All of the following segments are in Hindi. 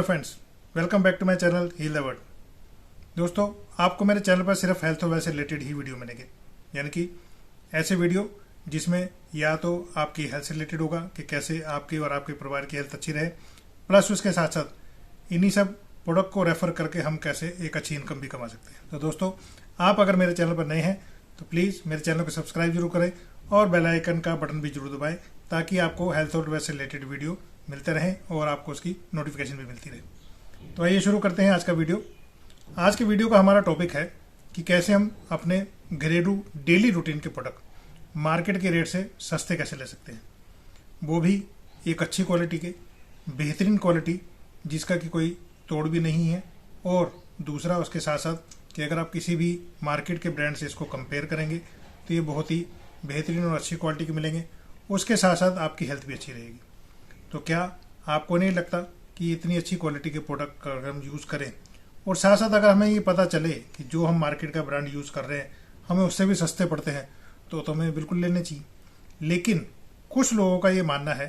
Friends, welcome back to my channel heal the world. दोस्तों, आपको मेरे चैनल पर सिर्फ हेल्थ और वैसे रिलेटेड ही वीडियो मिलेंगे, यानी कि ऐसे वीडियो जिसमें या तो आपकी हेल्थ से रिलेटेड होगा कि कैसे आपकी और आपके परिवार की हेल्थ अच्छी रहे, प्लस उसके साथ साथ इन्हीं सब प्रोडक्ट को रेफर करके हम कैसे एक अच्छी इनकम भी कमा सकते हैं। तो दोस्तों, आप अगर मेरे चैनल पर नए हैं तो प्लीज़ मेरे चैनल को सब्सक्राइब जरूर करें और बेल आइकन का बटन भी जरूर दबाएं, ताकि आपको हेल्थ और वैसे रिलेटेड वीडियो मिलते रहें और आपको उसकी नोटिफिकेशन भी मिलती रहे। तो आइए शुरू करते हैं आज का वीडियो। आज के वीडियो का हमारा टॉपिक है कि कैसे हम अपने घरेलू डेली रूटीन के प्रोडक्ट मार्केट के रेट से सस्ते कैसे ले सकते हैं, वो भी एक अच्छी क्वालिटी के, बेहतरीन क्वालिटी जिसका कि कोई तोड़ भी नहीं है। और दूसरा उसके साथ साथ कि अगर आप किसी भी मार्केट के ब्रांड से इसको कंपेयर करेंगे तो ये बहुत ही बेहतरीन और अच्छी क्वालिटी के मिलेंगे। उसके साथ साथ आपकी हेल्थ भी अच्छी रहेगी। तो क्या आपको नहीं लगता कि इतनी अच्छी क्वालिटी के प्रोडक्ट अगर हम यूज़ करें और साथ साथ अगर हमें ये पता चले कि जो हम मार्केट का ब्रांड यूज़ कर रहे हैं हमें उससे भी सस्ते पड़ते हैं तो हमें बिल्कुल लेने चाहिए। लेकिन कुछ लोगों का ये मानना है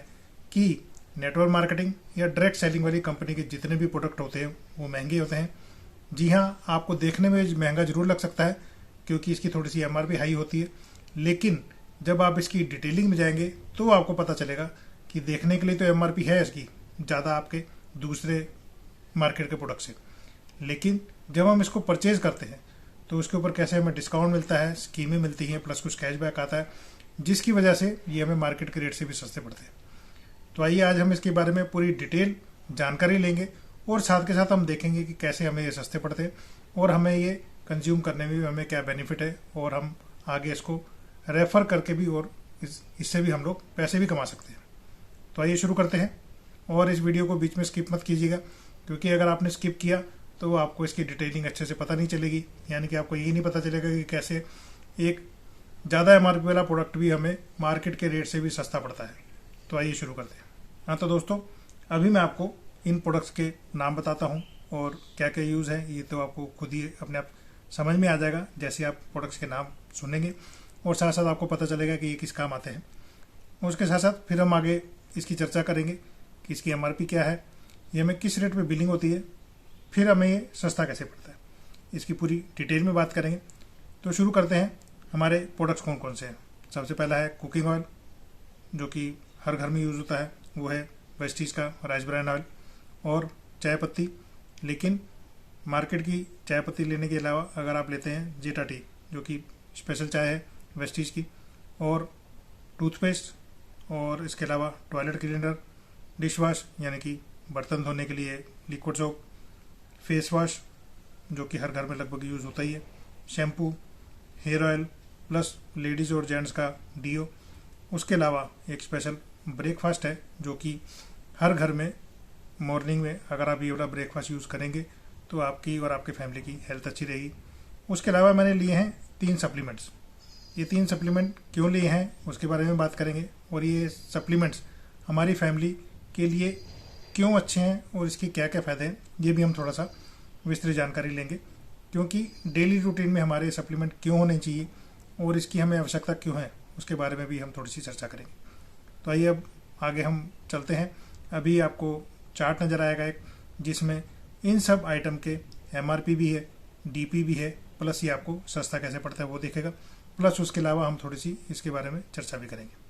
कि नेटवर्क मार्केटिंग या डायरेक्ट सेलिंग वाली कंपनी के जितने भी प्रोडक्ट होते हैं वो महंगे होते हैं। जी हाँ, आपको देखने में महंगा जरूर लग सकता है क्योंकि इसकी थोड़ी सी MRP हाई होती है, लेकिन जब आप इसकी डिटेलिंग में जाएंगे तो आपको पता चलेगा कि देखने के लिए तो MRP है इसकी ज़्यादा आपके दूसरे मार्केट के प्रोडक्ट से, लेकिन जब हम इसको परचेज करते हैं तो उसके ऊपर कैसे हमें डिस्काउंट मिलता है, स्कीमें मिलती हैं, प्लस कुछ कैशबैक आता है, जिसकी वजह से ये हमें मार्केट के रेट से भी सस्ते पड़ते हैं। तो आइए आज हम इसके बारे में पूरी डिटेल जानकारी लेंगे और साथ के साथ हम देखेंगे कि कैसे हमें ये सस्ते पड़ते हैं और हमें ये कंज्यूम करने में भी हमें क्या बेनिफिट है और हम आगे इसको रेफर करके भी और इससे भी हम लोग पैसे भी कमा सकते हैं। तो आइए शुरू करते हैं और इस वीडियो को बीच में स्किप मत कीजिएगा, क्योंकि अगर आपने स्किप किया तो आपको इसकी डिटेलिंग अच्छे से पता नहीं चलेगी, यानी कि आपको ये नहीं पता चलेगा कि कैसे एक ज़्यादा MRP वाला प्रोडक्ट भी हमें मार्केट के रेट से भी सस्ता पड़ता है। तो आइए शुरू करते हैं। हाँ तो दोस्तों, अभी मैं आपको इन प्रोडक्ट्स के नाम बताता हूँ और क्या क्या यूज़ है ये तो आपको खुद ही अपने आप समझ में आ जाएगा जैसे आप प्रोडक्ट्स के नाम सुनेंगे, और साथ साथ आपको पता चलेगा कि ये किस काम आते हैं। उसके साथ साथ फिर हम आगे इसकी चर्चा करेंगे कि इसकी MRP क्या है, ये हमें किस रेट पे बिलिंग होती है, फिर हमें ये सस्ता कैसे पड़ता है, इसकी पूरी डिटेल में बात करेंगे। तो शुरू करते हैं। हमारे प्रोडक्ट्स कौन कौन से हैं। सबसे पहला है कुकिंग ऑयल, जो कि हर घर में यूज़ होता है, वो है वेस्टीज का राइस ब्रान ऑयल। और चाय पत्ती, लेकिन मार्केट की चाय पत्ती लेने के अलावा अगर आप लेते हैं जेटा टी, जो कि स्पेशल चाय है वेस्टीज की, और टूथपेस्ट, और इसके अलावा टॉयलेट क्लीनर, डिश वॉश यानी कि बर्तन धोने के लिए लिक्विड सोप, फेस वॉश जो कि हर घर में लगभग यूज़ होता ही है, shampoo, hair oil, plus ladies और जेंट्स का डीओ। उसके अलावा एक स्पेशल ब्रेकफास्ट है जो कि हर घर में मॉर्निंग में अगर आप ये वाला ब्रेकफास्ट यूज़ करेंगे तो आपकी और आपके फैमिली की हेल्थ अच्छी रहेगी। उसके अलावा मैंने लिए हैं 3 सप्लीमेंट्स। ये 3 सप्लीमेंट क्यों लिए हैं उसके बारे में बात करेंगे, और ये सप्लीमेंट्स हमारी फैमिली के लिए क्यों अच्छे हैं और इसके क्या क्या फ़ायदे हैं ये भी हम थोड़ा सा विस्तृत जानकारी लेंगे, क्योंकि डेली रूटीन में हमारे सप्लीमेंट क्यों होने चाहिए और इसकी हमें आवश्यकता क्यों है उसके बारे में भी हम थोड़ी सी चर्चा करेंगे। तो आइए अब आगे हम चलते हैं। अभी आपको चार्ट नज़र आएगा एक, जिसमें इन सब आइटम के MRP भी है, DP भी है, प्लस ये आपको सस्ता कैसे पड़ता है वो देखेगा, प्लस उसके अलावा हम थोड़ी सी इसके बारे में चर्चा भी करेंगे।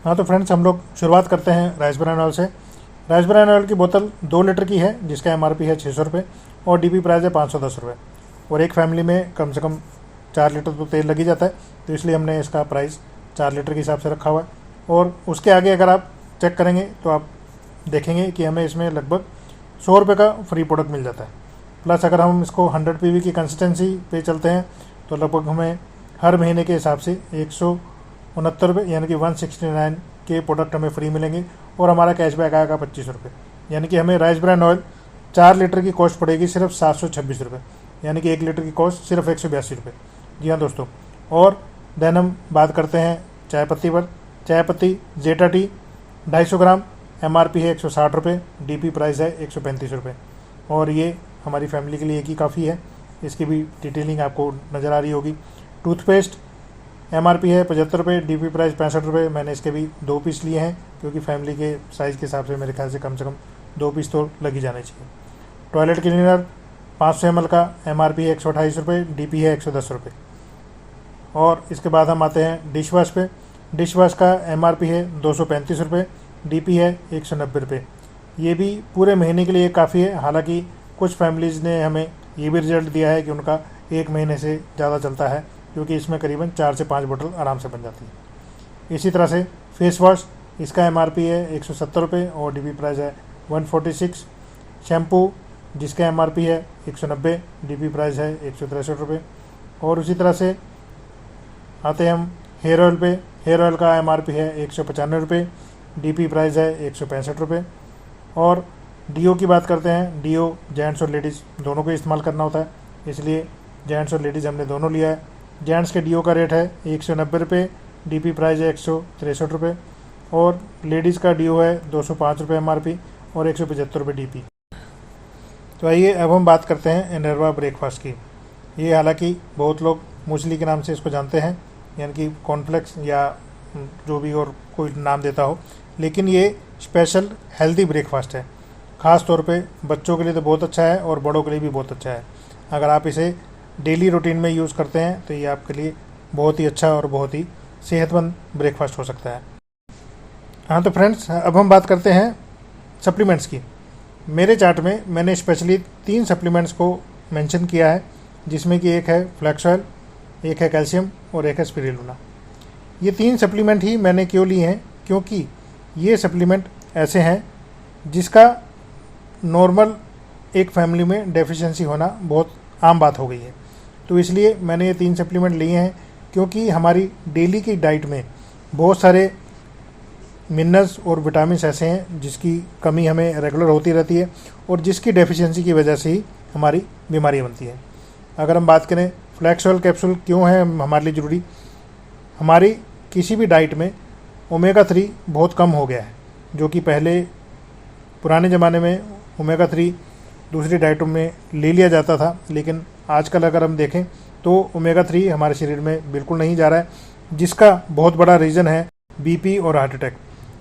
हाँ तो फ्रेंड्स, हम लोग शुरुआत करते हैं राइस ब्रान ऑयल से। राइस ब्रान ऑयल की बोतल 2 लीटर की है, जिसका MRP है 600 रुपये और DP प्राइस है 510 रुपये। और एक फैमिली में कम से कम 4 लीटर तो तेल लग ही जाता है, तो इसलिए हमने इसका प्राइस 4 लीटर के हिसाब से रखा हुआ है। और उसके आगे अगर आप चेक करेंगे तो आप देखेंगे कि हमें इसमें लगभग 100 रुपये का फ्री प्रोडक्ट मिल जाता है। प्लस अगर हम इसको 100 PV की कंसिस्टेंसी पे चलते हैं तो लगभग हमें हर महीने के हिसाब से 169 रुपये यानी कि 169 के प्रोडक्ट हमें फ्री मिलेंगे और हमारा कैशबैक आएगा 25 रुपये, यानी कि हमें राइस ब्रान ऑयल 4 लीटर की कॉस्ट पड़ेगी सिर्फ 726 रुपये, यानी कि 1 लीटर की कॉस्ट सिर्फ 182 रुपये। जी हाँ दोस्तों। और देन हम बात करते हैं चाय पत्ती पर। चाय पत्ती जेटा टी 250 ग्राम, MRP है 160 रुपये, DP प्राइस है 135 रुपये। और ये हमारी फैमिली के लिए एक ही काफ़ी है, इसकी भी डिटेलिंग आपको नज़र आ रही होगी। टूथपेस्ट MRP है 75 रुपये, DP प्राइस 65 रुपये। मैंने इसके भी 2 पीस लिए हैं क्योंकि फैमिली के साइज़ के हिसाब से मेरे ख्याल से कम 2 पीस तो लगी जाने चाहिए। टॉयलेट क्लीनर 500 ml का MRP है 128 रुपये, DP है 110 रुपये। और इसके बाद हम आते हैं डिश वॉश पे। डिश वॉश का MRP है 235 रुपये, DP है 190 रुपये। ये भी पूरे महीने के लिए काफ़ी है। हालांकि कुछ फैमिलीज़ ने हमें ये भी रिजल्ट दिया है कि उनका 1 महीने से ज़्यादा चलता है, क्योंकि इसमें करीबन 4 से 5 बोतल आराम से बन जाती है। इसी तरह से फेस वॉश, इसका MRP है 170 रुपये और DP प्राइस है 146। शैम्पू जिसका MRP है 190, DP प्राइस है 163 रुपये। और उसी तरह से आते हैं हम हेयर ऑयल पे। हेयर ऑयल का MRP है 195 रुपये, DP प्राइस है 165 रुपये। और डीओ की बात करते हैं। डीओ जेंट्स और लेडीज़ दोनों को इस्तेमाल करना होता है, इसलिए जेंट्स और लेडीज़ हमने दोनों लिया है। जेंट्स के डीओ का रेट है 190 रुपये, DP प्राइस है 163 रुपये। और लेडीज़ का डीओ है 205 रुपये MRP और 175 रुपये DP। तो आइए अब हम बात करते हैं एनर्वा ब्रेकफास्ट की। ये हालांकि बहुत लोग मूसली के नाम से इसको जानते हैं, यानी कि कॉर्नफ्लेक्स या जो भी और कोई नाम देता हो, लेकिन ये स्पेशल हेल्दी ब्रेकफास्ट है। ख़ास तौर पे बच्चों के लिए तो बहुत अच्छा है और बड़ों के लिए भी बहुत अच्छा है। अगर आप इसे डेली रूटीन में यूज़ करते हैं तो ये आपके लिए बहुत ही अच्छा और बहुत ही सेहतमंद ब्रेकफास्ट हो सकता है। हाँ तो फ्रेंड्स, अब हम बात करते हैं सप्लीमेंट्स की। मेरे चार्ट में मैंने स्पेशली 3 सप्लीमेंट्स को मेंशन किया है, जिसमें कि एक है फ्लैक्स ऑयल, एक है कैल्शियम और एक है स्पिरुलिना। ये 3 सप्लीमेंट ही मैंने क्यों लिए हैं, क्योंकि ये सप्लीमेंट ऐसे हैं जिसका नॉर्मल एक फैमिली में डेफिशिएंसी होना बहुत आम बात हो गई है। तो इसलिए मैंने ये 3 सप्लीमेंट लिए हैं, क्योंकि हमारी डेली की डाइट में बहुत सारे मिनरल्स और विटामिन ऐसे हैं जिसकी कमी हमें रेगुलर होती रहती है और जिसकी डेफिशिएंसी की वजह से ही हमारी बीमारी बनती है। अगर हम बात करें फ्लैक्स ऑयल कैप्सूल क्यों है हमारे लिए ज़रूरी, हमारी किसी भी डाइट में ओमेगा 3 बहुत कम हो गया है। जो कि पहले पुराने ज़माने में ओमेगा 3 दूसरी डाइटों में ले लिया जाता था, लेकिन आजकल अगर हम देखें तो ओमेगा 3 हमारे शरीर में बिल्कुल नहीं जा रहा है, जिसका बहुत बड़ा रीज़न है बीपी और हार्ट अटैक।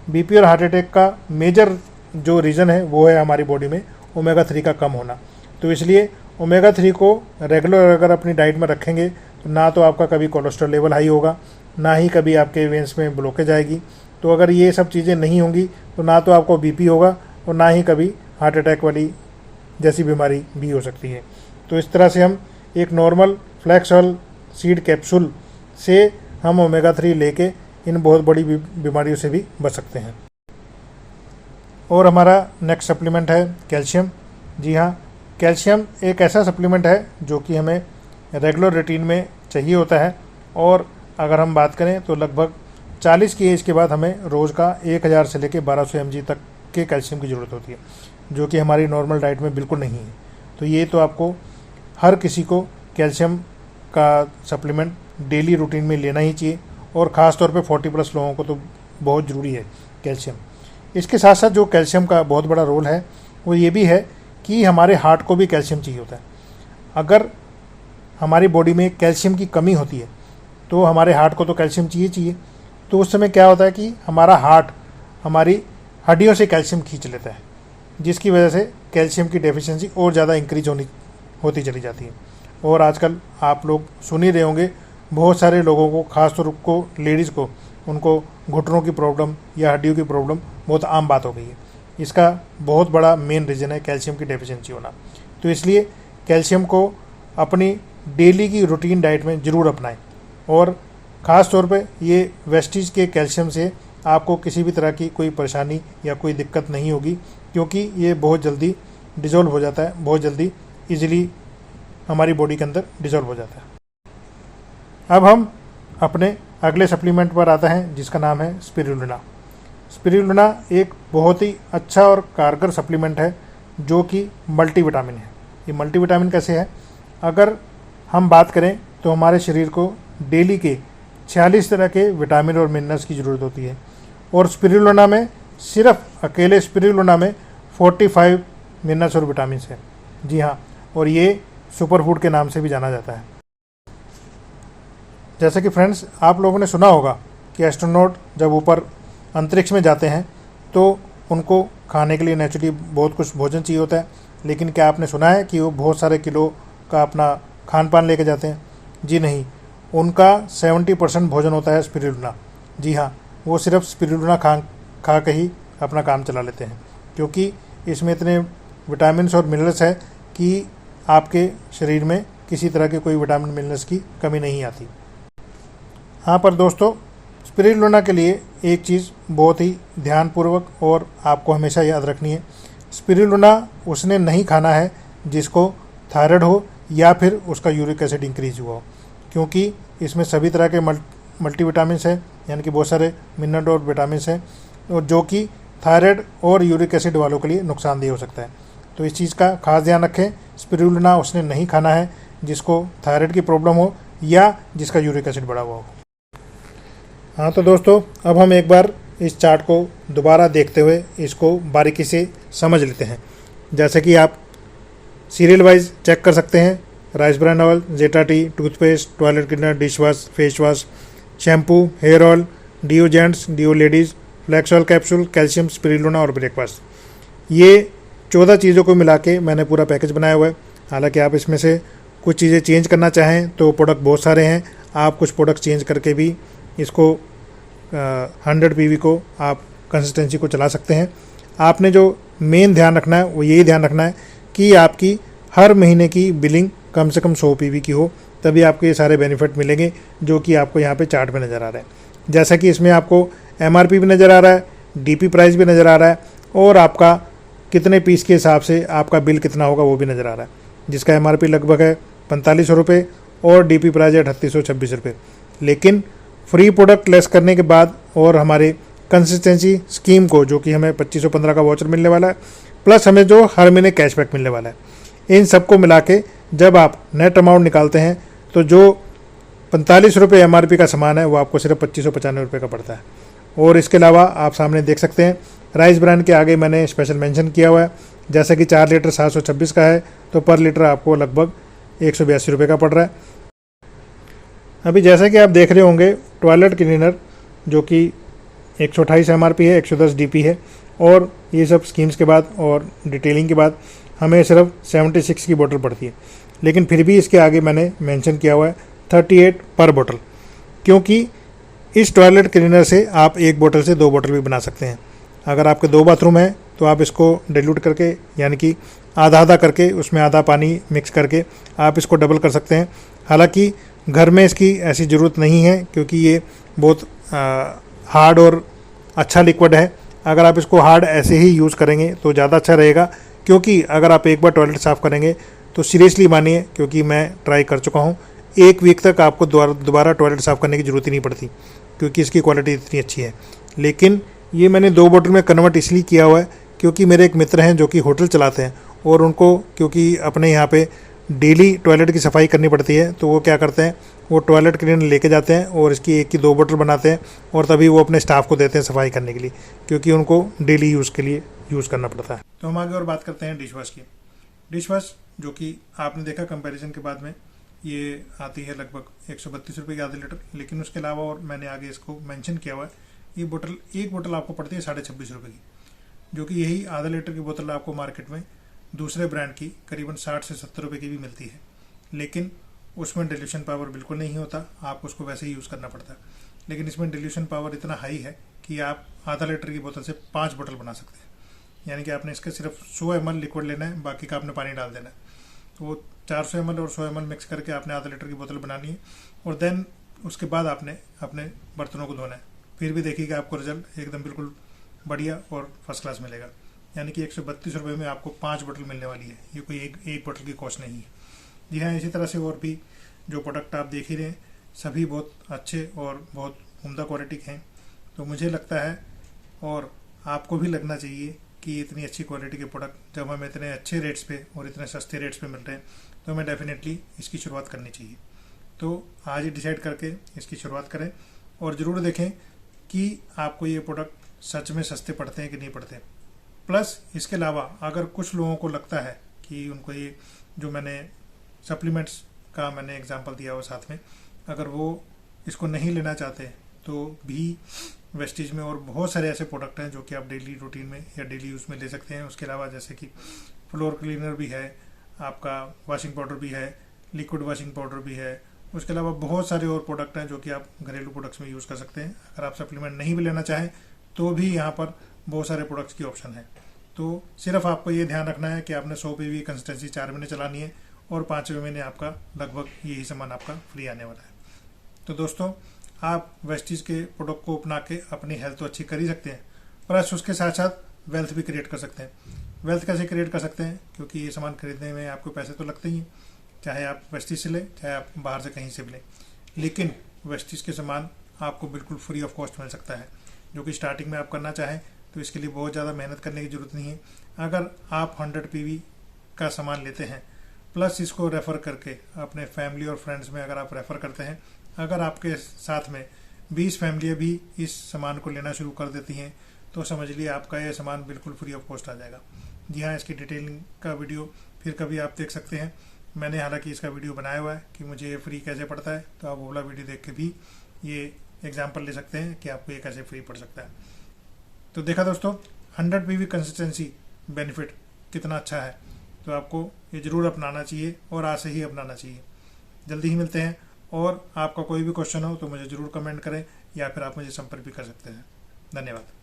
बीपी और हार्ट अटैक का मेजर जो रीज़न है वो है हमारी बॉडी में ओमेगा 3 का कम होना। तो इसलिए ओमेगा 3 को रेगुलर अगर अपनी डाइट में रखेंगे तो ना तो आपका कभी कोलेस्ट्रॉल लेवल हाई होगा, ना ही कभी आपके वेंस में ब्लॉकेज आएगी। तो अगर ये सब चीज़ें नहीं होंगी तो ना तो आपको बीपी होगा और ना ही कभी हार्ट अटैक वाली जैसी बीमारी भी हो सकती है। तो इस तरह से हम एक normal flax oil seed capsule से हम ओमेगा 3 लेके इन बहुत बड़ी बीमारियों से भी बच सकते हैं। और हमारा नेक्स्ट सप्लीमेंट है कैल्शियम। जी हाँ, कैल्शियम एक ऐसा सप्लीमेंट है जो कि हमें रेगुलर रूटीन में चाहिए होता है। और अगर हम बात करें तो लगभग 40 की एज के बाद हमें रोज़ का 1000 से लेकर 1200 mg तक के कैल्शियम की ज़रूरत होती है, जो कि हमारी नॉर्मल डाइट में बिल्कुल नहीं है। तो ये तो आपको हर किसी को कैल्शियम का सप्लीमेंट डेली रूटीन में लेना ही चाहिए, और ख़ास तौर पे 40+ लोगों को तो बहुत ज़रूरी है कैल्शियम। इसके साथ साथ जो कैल्शियम का बहुत बड़ा रोल है वो ये भी है कि हमारे हार्ट को भी कैल्शियम चाहिए होता है। अगर हमारी बॉडी में कैल्शियम की कमी होती है तो हमारे हार्ट को तो कैल्शियम चाहिए। तो उस समय क्या होता है कि हमारा हार्ट हमारी हड्डियों से कैल्शियम खींच लेता है, जिसकी वजह से कैल्शियम की डेफिशिएंसी और ज़्यादा इंक्रीज होती चली जाती है। और आजकल आप लोग सुन ही रहे होंगे, बहुत सारे लोगों को, खासतौर को लेडीज़ को, उनको घुटनों की प्रॉब्लम या हड्डियों की प्रॉब्लम बहुत आम बात हो गई है। इसका बहुत बड़ा मेन रीज़न है कैल्शियम की डेफिशिएंसी होना। तो इसलिए कैल्शियम को अपनी डेली की रूटीन डाइट में ज़रूर अपनाएं। और ख़ास तौर पे ये वेस्टीज के कैल्शियम से आपको किसी भी तरह की कोई परेशानी या कोई दिक्कत नहीं होगी, क्योंकि ये बहुत जल्दी डिज़ोल्व हो जाता है, बहुत जल्दी ईजिली हमारी बॉडी के अंदर डिज़ोल्व हो जाता है। अब हम अपने अगले सप्लीमेंट पर आते हैं, जिसका नाम है स्पिरुलिना। स्पिरुलिना एक बहुत ही अच्छा और कारगर सप्लीमेंट है जो कि मल्टीविटामिन है। ये मल्टीविटामिन कैसे है? अगर हम बात करें तो हमारे शरीर को डेली के 46 तरह के विटामिन और मिनरल्स की ज़रूरत होती है, और स्पिरुलिना में सिर्फ अकेले स्पिरुलिना में 45 मिनरल्स और विटामिन है। जी हाँ, और ये सुपर फूड के नाम से भी जाना जाता है। जैसे कि फ्रेंड्स, आप लोगों ने सुना होगा कि एस्ट्रोनॉट जब ऊपर अंतरिक्ष में जाते हैं तो उनको खाने के लिए नेचुरली बहुत कुछ भोजन चाहिए होता है, लेकिन क्या आपने सुना है कि वो बहुत सारे किलो का अपना खान पान लेके जाते हैं? जी नहीं, उनका 70% भोजन होता है स्पिरुलिना। जी हाँ, वो सिर्फ स्पिरुलिना खा के ही अपना काम चला लेते हैं, क्योंकि इसमें इतने विटामिन्स और मिनरल्स है कि आपके शरीर में किसी तरह के कोई विटामिन मिनरल्स की कमी नहीं आती। हाँ, पर दोस्तों, स्पिरुलिना के लिए एक चीज़ बहुत ही ध्यानपूर्वक और आपको हमेशा याद रखनी है। स्पिरुलिना उसने नहीं खाना है जिसको थायराइड हो या फिर उसका यूरिक एसिड इंक्रीज हुआ हो, क्योंकि इसमें सभी तरह के मल्टीविटामिन्स हैं, यानी कि बहुत सारे मिनरल और विटामिन्स हैं, और जो कि थायराइड और यूरिक एसिड वालों के लिए नुकसानदेह हो सकता है। तो इस चीज़ का खास ध्यान रखें। स्पिरुलिना उसने नहीं खाना है जिसको थायराइड की प्रॉब्लम हो या जिसका यूरिक एसिड बढ़ा हुआ हो। हाँ, तो दोस्तों, अब हम एक बार इस चार्ट को दोबारा देखते हुए इसको बारीकी से समझ लेते हैं। जैसे कि आप सीरियल वाइज चेक कर सकते हैं: rice brand oil, zeta tea, toothpaste, toilet cleaner, dish wash, face wash, shampoo, hair oil, deo gents, deo ladies, flax oil capsule, calcium, spirulina और ब्रेकफास्ट। ये 14 चीज़ों को मिला के मैंने पूरा पैकेज बनाया हुआ है। हालांकि आप इसमें से कुछ चीज़ें चेंज करना चाहें तो प्रोडक्ट बहुत सारे हैं, आप कुछ प्रोडक्ट चेंज करके भी इसको 100 पीवी को आप कंसिस्टेंसी को चला सकते हैं। आपने जो मेन ध्यान रखना है वो यही ध्यान रखना है कि आपकी हर महीने की बिलिंग कम से कम 100 पीवी की हो, तभी आपको ये सारे बेनिफिट मिलेंगे जो कि आपको यहाँ पे चार्ट में नज़र आ रहा है। जैसा कि इसमें आपको एमआरपी भी नज़र आ रहा है, डीपी प्राइस भी नज़र आ रहा है, और आपका कितने पीस के हिसाब से आपका बिल कितना होगा वो भी नज़र आ रहा है, जिसका एमआरपी लगभग है 4500 रुपये और डीपी प्राइस है 3826 रुपये। लेकिन फ्री प्रोडक्ट लेस करने के बाद और हमारे कंसिस्टेंसी स्कीम को, जो कि हमें 2515 का वाउचर मिलने वाला है, प्लस हमें जो हर महीने कैशबैक मिलने वाला है, इन सबको मिला के जब आप नेट अमाउंट निकालते हैं तो जो 45 रुपये एमआरपी का सामान है वो आपको सिर्फ 2595 रुपये का पड़ता है। और इसके अलावा आप सामने देख सकते हैं राइस ब्रांड के आगे मैंने स्पेशल मेंशन किया हुआ है, जैसे कि 4 लीटर 726 का है तो पर लीटर आपको लगभग 182 रुपये का पड़ रहा है। अभी जैसा कि आप देख रहे होंगे, टॉयलेट क्लीनर जो कि 128 एमआरपी है, 110 डीपी है, और ये सब स्कीम्स के बाद और डिटेलिंग के बाद हमें सिर्फ 76 की बोतल पड़ती है। लेकिन फिर भी इसके आगे मैंने मेंशन किया हुआ है 38 पर बोतल, क्योंकि इस टॉयलेट क्लीनर से आप एक बोतल से 2 बोतल भी बना सकते हैं। अगर आपके 2 बाथरूम हैं तो आप इसको डिल्यूट करके, यानी कि आधा आधा करके, उसमें आधा पानी मिक्स करके आप इसको डबल कर सकते हैं। हालांकि घर में इसकी ऐसी ज़रूरत नहीं है, क्योंकि ये बहुत हार्ड और अच्छा लिक्विड है। अगर आप इसको हार्ड ऐसे ही यूज़ करेंगे तो ज़्यादा अच्छा रहेगा, क्योंकि अगर आप एक बार टॉयलेट साफ़ करेंगे तो सीरियसली मानिए, क्योंकि मैं ट्राई कर चुका हूँ, 1 वीक तक आपको दोबारा टॉयलेट साफ़ करने की ज़रूरत ही नहीं पड़ती, क्योंकि इसकी क्वालिटी इतनी अच्छी है। लेकिन ये मैंने 2 बोतल में कन्वर्ट इसलिए किया हुआ है क्योंकि मेरे एक मित्र हैं जो कि होटल चलाते हैं, और उनको क्योंकि अपने यहाँ पे डेली टॉयलेट की सफाई करनी पड़ती है, तो वो क्या करते हैं, वो टॉयलेट क्लीनर लेके जाते हैं और इसकी 1 की 2 बोतल बनाते हैं और तभी वो अपने स्टाफ को देते हैं सफाई करने के लिए, क्योंकि उनको डेली यूज़ के लिए यूज़ करना पड़ता है। तो हम आगे और बात करते हैं डिश वॉश की। डिश वॉश जो कि आपने देखा कंपैरिजन के बाद में ये आती है लगभग 132 रुपये की आधे लीटर, लेकिन उसके अलावा और मैंने आगे इसको मेंशन किया हुआ है, ये बोतल एक बोतल आपको पड़ती है 26.5 रुपये की, जो कि यही आधा लीटर की बोतल आपको मार्केट में दूसरे ब्रांड की करीबन 60 से 70 रुपये की भी मिलती है। लेकिन उसमें डिल्यूशन पावर बिल्कुल नहीं होता, आप उसको वैसे ही यूज़ करना पड़ता है। लेकिन इसमें डिल्यूशन पावर इतना हाई है कि आप आधा लीटर की बोतल से 5 बोतल बना सकते हैं। यानी कि आपने इसके सिर्फ 100 ml लिक्विड लेना है, बाकी का आपने पानी डाल देना है। तो वो 400 ml और 100 ml मिक्स करके आपने आधा लीटर की बोतल बनानी है, और देन उसके बाद आपने अपने बर्तनों को धोना है। फिर भी देखिएगा आपको रिजल्ट एकदम बिल्कुल बढ़िया और फर्स्ट क्लास मिलेगा। यानी कि 132 रुपये में आपको 5 बोतल मिलने वाली है, ये कोई एक बोतल की कॉस्ट नहीं है। जी हाँ, इसी तरह से और भी जो प्रोडक्ट आप देख ही रहे हैं सभी बहुत अच्छे और बहुत उम्दा क्वालिटी के हैं। तो मुझे लगता है, और आपको भी लगना चाहिए, कि इतनी अच्छी क्वालिटी के प्रोडक्ट जब हमें इतने अच्छे रेट्स पे और इतने सस्ते रेट्स पे मिल रहे हैं तो हमें डेफिनेटली इसकी शुरुआत करनी चाहिए। तो आज ही डिसाइड करके इसकी शुरुआत करें और ज़रूर देखें कि आपको ये प्रोडक्ट सच में सस्ते पड़ते हैं कि नहीं पड़ते। प्लस इसके अलावा अगर कुछ लोगों को लगता है कि उनको ये जो मैंने सप्लीमेंट्स का मैंने एग्जांपल दिया हो साथ में, अगर वो इसको नहीं लेना चाहते तो भी वेस्टीज में और बहुत सारे ऐसे प्रोडक्ट हैं जो कि आप डेली रूटीन में या डेली यूज़ में ले सकते हैं। उसके अलावा जैसे कि फ्लोर क्लीनर भी है, आपका वॉशिंग पाउडर भी है, लिक्विड वॉशिंग पाउडर भी है। उसके अलावा बहुत सारे और प्रोडक्ट हैं जो कि आप घरेलू प्रोडक्ट्स में यूज़ कर सकते हैं। अगर आप सप्लीमेंट नहीं भी लेना चाहें तो भी यहाँ पर बहुत सारे प्रोडक्ट्स की ऑप्शन है। तो सिर्फ आपको ये ध्यान रखना है कि आपने 100 PV कंसिस्टेंसी 4 महीने चलानी है और 5वें महीने आपका लगभग यही सामान आपका फ्री आने वाला है। तो दोस्तों, आप वेस्टीज के प्रोडक्ट को अपना के अपनी हेल्थ तो अच्छी कर ही सकते हैं, प्लस उसके साथ साथ वेल्थ भी क्रिएट कर सकते हैं। वेल्थ कैसे क्रिएट कर सकते हैं? क्योंकि ये सामान खरीदने में आपको पैसे तो लगते ही हैं, चाहे आप वेस्टीज से लें चाहे आप बाहर से कहीं से भी लें। लेकिन वेस्टीज के सामान आपको बिल्कुल फ्री ऑफ कॉस्ट मिल सकता है, जो कि स्टार्टिंग में आप करना चाहें तो इसके लिए बहुत ज़्यादा मेहनत करने की ज़रूरत नहीं है। अगर आप 100 PV का सामान लेते हैं प्लस इसको रेफ़र करके अपने फैमिली और फ्रेंड्स में अगर आप रेफ़र करते हैं, अगर आपके साथ में 20 फैमिलियाँ भी इस सामान को लेना शुरू कर देती हैं तो समझ लीजिए आपका ये सामान बिल्कुल फ्री ऑफ कॉस्ट आ जाएगा। जी हाँ, इसकी डिटेलिंग का वीडियो फिर कभी आप देख सकते हैं। मैंने हालांकि इसका वीडियो बनाया हुआ है कि मुझे ये फ्री कैसे पड़ता है, तो आप वो वाला वीडियो देख के भी ये एग्जाम्पल ले सकते हैं कि आपको ये कैसे फ्री पड़ सकता है। तो देखा दोस्तों, 100 PV कंसिस्टेंसी बेनिफिट कितना अच्छा है, तो आपको ये ज़रूर अपनाना चाहिए और आज से ही अपनाना चाहिए। जल्दी ही मिलते हैं, और आपका कोई भी क्वेश्चन हो तो मुझे ज़रूर कमेंट करें या फिर आप मुझे संपर्क भी कर सकते हैं। धन्यवाद।